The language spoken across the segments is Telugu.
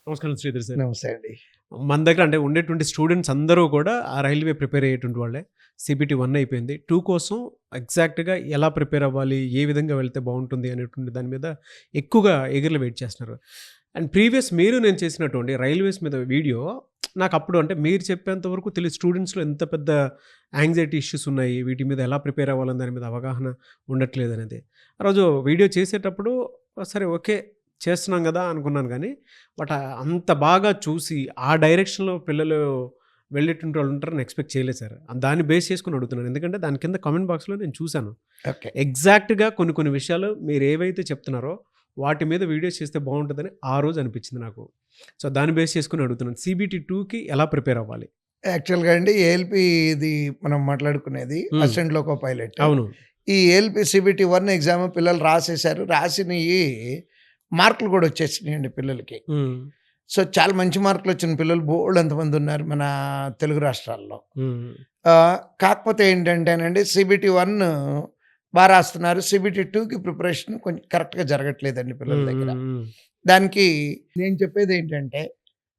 నమస్కారం శ్రీధర్ సార్. నమస్తే అండి. మన దగ్గర అంటే ఉండేటువంటి స్టూడెంట్స్ అందరూ కూడా ఆ రైల్వే ప్రిపేర్ అయ్యేటువంటి వాళ్ళే. CBT 1 అయిపోయింది. 2 కోసం ఎగ్జాక్ట్‌గా ఎలా ప్రిపేర్ అవ్వాలి, ఏ విధంగా వెళ్తే బాగుంటుంది అనేటువంటి దాని మీద ఎక్కువగా ఎగర్లు వెయిట్ చేస్తున్నారు. అండ్ ప్రీవియస్ నేను చేసినటువంటి రైల్వేస్ మీద వీడియో నాకు అప్పుడు అంటే మీరు చెప్పేంత వరకు తెలియదు స్టూడెంట్స్లో ఎంత పెద్ద యాంగ్జైటీ ఇష్యూస్ ఉన్నాయి, వీటి మీద ఎలా ప్రిపేర్ అవ్వాలని దాని మీద అవగాహన ఉండట్లేదు అనేది. ఆ రోజు వీడియో చేసేటప్పుడు సరే ఓకే చేస్తున్నాం కదా అనుకున్నాను, కానీ బట్ అంత బాగా చూసి ఆ డైరెక్షన్లో పిల్లలు వెళ్ళేటువంటి వాళ్ళు ఉంటారని ఎక్స్పెక్ట్ చేయలేదు సార్. దాన్ని బేస్ చేసుకుని అడుగుతున్నాను, ఎందుకంటే దాని కింద కామెంట్ బాక్స్లో నేను చూశాను. ఓకే. ఎగ్జాక్ట్గా కొన్ని విషయాలు మీరు ఏవైతే చెప్తున్నారో వాటి మీద వీడియోస్ చేస్తే బాగుంటుందని ఆ రోజు అనిపించింది నాకు. సో దాన్ని బేస్ చేసుకుని అడుగుతున్నాను, CBT 2కి ఎలా ప్రిపేర్ అవ్వాలి? యాక్చువల్‌గా అండి ఏఎల్‌పీ ఇది మనం మాట్లాడుకునేది అసిస్టెంట్ లోకో పైలట్. అవును. ఈ ఏఎల్‌పీ CBT 1 ఎగ్జామ్ పిల్లలు రాసేశారు. రాసినయి మార్కులు కూడా వచ్చేసినాయండి పిల్లలకి. సో చాలా మంచి మార్కులు వచ్చిన పిల్లలు బోలెడంతమంది ఉన్నారు మన తెలుగు రాష్ట్రాల్లో. కాకపోతే ఏంటంటేనండి CBT 1 బాగా రాస్తున్నారు. CBT 2కి ప్రిపరేషన్ కొంచెం కరెక్ట్‌గా జరగట్లేదండి పిల్లల దగ్గర. దానికి నేను చెప్పేది ఏంటంటే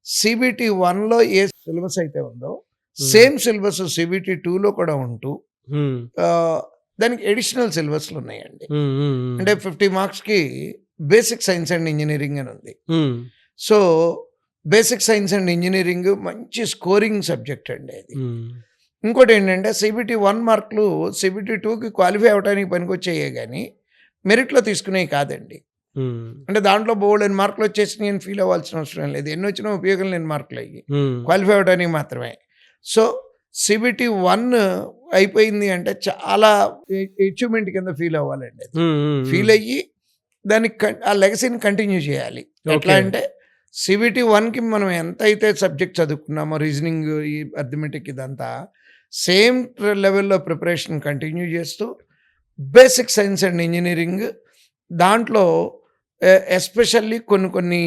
CBT 1లో ఏ సిలబస్ అయితే ఉందో సేమ్ సిలబస్ CBT 2లో కూడా ఉంటూ దానికి ఎడిషనల్ సిలబస్లు ఉన్నాయండి. అంటే 50 మార్క్స్కి బేసిక్ సైన్స్ అండ్ ఇంజనీరింగ్ అని ఉంది. So basic science and engineering మంచి స్కోరింగ్ సబ్జెక్ట్ అండి అది. ఇంకోటి ఏంటంటే CBT 1 మార్కులు CBT 2కి క్వాలిఫై అవ్వడానికి పనికొచ్చాయే కానీ మెరిట్లో తీసుకునేవి కాదండి. అంటే దాంట్లో బోల్డెన్ మార్కులు వచ్చేసినాయి అని ఫీల్ అవ్వాల్సిన అవసరం లేదు. ఎన్ని వచ్చినా ఉపయోగం లేని మార్కులు అయ్యి క్వాలిఫై అవ్వడానికి మాత్రమే. సో CBT 1 అయిపోయింది అంటే చాలా అచీవ్మెంట్ కింద ఫీల్ అవ్వాలండి. ఫీల్ అయ్యి దానికి ఆ లెగసీని కంటిన్యూ చేయాలి. ఎట్లా అంటే CBT 1కి మనం ఎంత అయితే సబ్జెక్ట్ చదువుకున్నామో రీజనింగ్, ఈ అర్థమెటిక్ ఇదంతా సేమ్ లెవెల్లో ప్రిపరేషన్ కంటిన్యూ చేస్తూ బేసిక్ సైన్స్ అండ్ ఇంజనీరింగ్ దాంట్లో ఎస్పెషల్లీ కొన్ని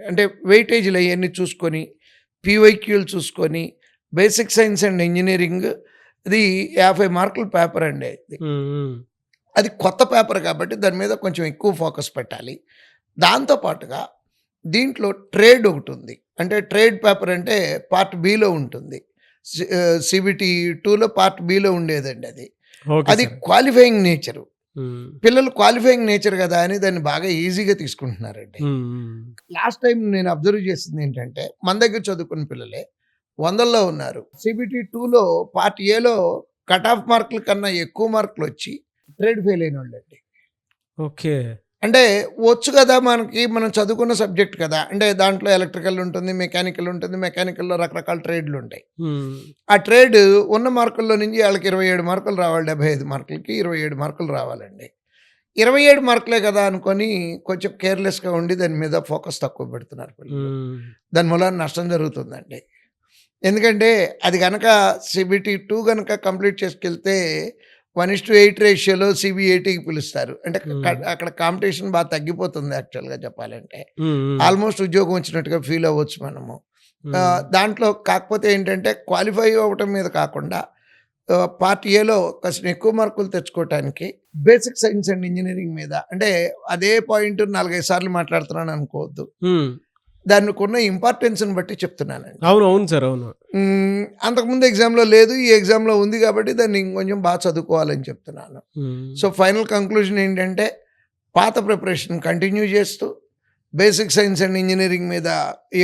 అంటే వెయిటేజ్లు అవన్నీ చూసుకొని PYQలు చూసుకొని బేసిక్ సైన్స్ అండ్ ఇంజనీరింగ్ అది 50 మార్కుల పేపర్ అండి. అది కొత్త పేపర్ కాబట్టి దాని మీద కొంచెం ఎక్కువ ఫోకస్ పెట్టాలి. దాంతోపాటుగా దీంట్లో ట్రేడ్ ఒకటి ఉంది. అంటే ట్రేడ్ పేపర్ అంటే పార్ట్ బిలో ఉంటుంది. CBT 2లో పార్ట్ బిలో ఉండేదండి అది. అది క్వాలిఫైయింగ్ నేచరు. పిల్లలు క్వాలిఫైయింగ్ నేచర్ కదా అని దాన్ని బాగా ఈజీగా తీసుకుంటున్నారండి. లాస్ట్ టైం నేను అబ్జర్వ్ చేసింది ఏంటంటే మన దగ్గర చదువుకున్న పిల్లలే 100లో ఉన్నారు. CBT 2లో పార్ట్ ఏలో కట్ ఆఫ్ మార్కుల కన్నా ఎక్కువ మార్కులు వచ్చి ట్రేడ్ ఫెయిల్ అయిన వాళ్ళండి. ఓకే. అంటే వచ్చు కదా మనకి, మనం చదువుకున్న సబ్జెక్ట్ కదా. అంటే దాంట్లో ఎలక్ట్రికల్ ఉంటుంది, మెకానికల్ ఉంటుంది. మెకానికల్లో రకరకాల ట్రేడ్లు ఉంటాయి. ఆ ట్రేడ్ ఉన్న మార్కుల్లో నుంచి వాళ్ళకి 27 మార్కులు రావాలి. 75 మార్కులకి 27 మార్కులు రావాలండి. 27 మార్కులే కదా అనుకొని కొంచెం కేర్లెస్గా ఉండి దాని మీద ఫోకస్ తక్కువ పెడుతున్నారు పిల్లలు. దాని మూలాన నష్టం జరుగుతుందండి. ఎందుకంటే అది కనుక CBT 2 కనుక కంప్లీట్ చేసుకెళ్తే 1:8 రేషియోలో CBATకి పిలుస్తారు. అంటే అక్కడ కాంపిటీషన్ బాగా తగ్గిపోతుంది యాక్చువల్గా చెప్పాలంటే. ఆల్మోస్ట్ ఉద్యోగం వచ్చినట్టుగా ఫీల్ అవ్వచ్చు మనము. దాంట్లో కాకపోతే ఏంటంటే క్వాలిఫై అవ్వటం మీద కాకుండా పార్ట్ ఏలో కొంచెం ఎక్కువ మార్కులు తెచ్చుకోవటానికి బేసిక్ సైన్స్ అండ్ ఇంజనీరింగ్ మీద, అంటే అదే పాయింట్ 4-5 సార్లు మాట్లాడుతున్నాను అనుకోవద్దు. దానికి ఉన్న ఇంపార్టెన్స్ని బట్టి చెప్తున్నానండి. అవును సార్. అవును. అంతకుముందు ఎగ్జామ్లో లేదు, ఈ ఎగ్జామ్లో ఉంది కాబట్టి దాన్ని ఇంకొంచెం బాగా చదువుకోవాలని చెప్తున్నాను. సో ఫైనల్ కంక్లూజన్ ఏంటంటే పాత ప్రిపరేషన్ కంటిన్యూ చేస్తూ బేసిక్ సైన్స్ అండ్ ఇంజనీరింగ్ మీద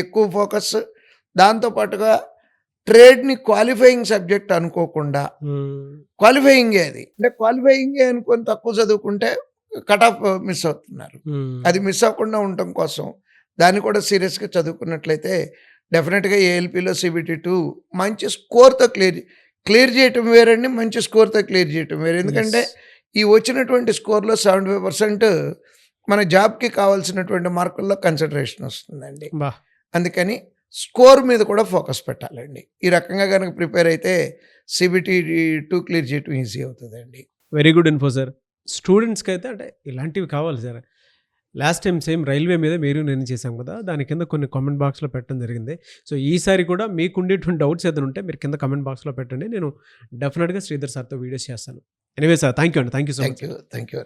ఎక్కువ ఫోకస్, దాంతోపాటుగా ట్రేడ్ని క్వాలిఫైయింగ్ సబ్జెక్ట్ అనుకోకుండా క్వాలిఫైయింగే అది. అంటే క్వాలిఫైయింగే అనుకొని తక్కువ చదువుకుంటే కట్ ఆఫ్ మిస్ అవుతున్నారు. అది మిస్ అవ్వకుండా ఉండటం కోసం దాన్ని కూడా సీరియస్గా చదువుకున్నట్లయితే డెఫినెట్గా ఏఎల్పీలో CBT 2 మంచి స్కోర్తో క్లియర్ చేయటం వేరండి, మంచి స్కోర్తో క్లియర్ చేయటం వేరు. ఎందుకంటే ఈ వచ్చినటువంటి స్కోర్లో 75% మన జాబ్కి కావాల్సినటువంటి మార్కుల్లో కన్సిడరేషన్ వస్తుందండి. అందుకని స్కోర్ మీద కూడా ఫోకస్ పెట్టాలండి. ఈ రకంగా కనుక ప్రిపేర్ అయితే CBT 2 క్లియర్ చేయటం ఈజీ అవుతుందండి. Very good info sir. స్టూడెంట్స్కి అయితే అంటే ఇలాంటివి కావాలి sir. Last time same railway మీద నేను చేశాం కదా, దాని కింద కొన్ని కామెంట్ బాక్స్లో పెట్టడం జరిగింది. సో ఈసారి కూడా మీకు ఉండేటువంటి డౌట్స్ ఏదైనా ఉంటే మీరు కింద కామెంట్ బాక్స్లో పెట్టండి. నేను డెఫినెట్గా శ్రీధర్ సార్తో వీడియోస్ చేస్తాను. ఎనీవే సార్, థ్యాంక్ యూ అండి. Thank you so much. Thank you.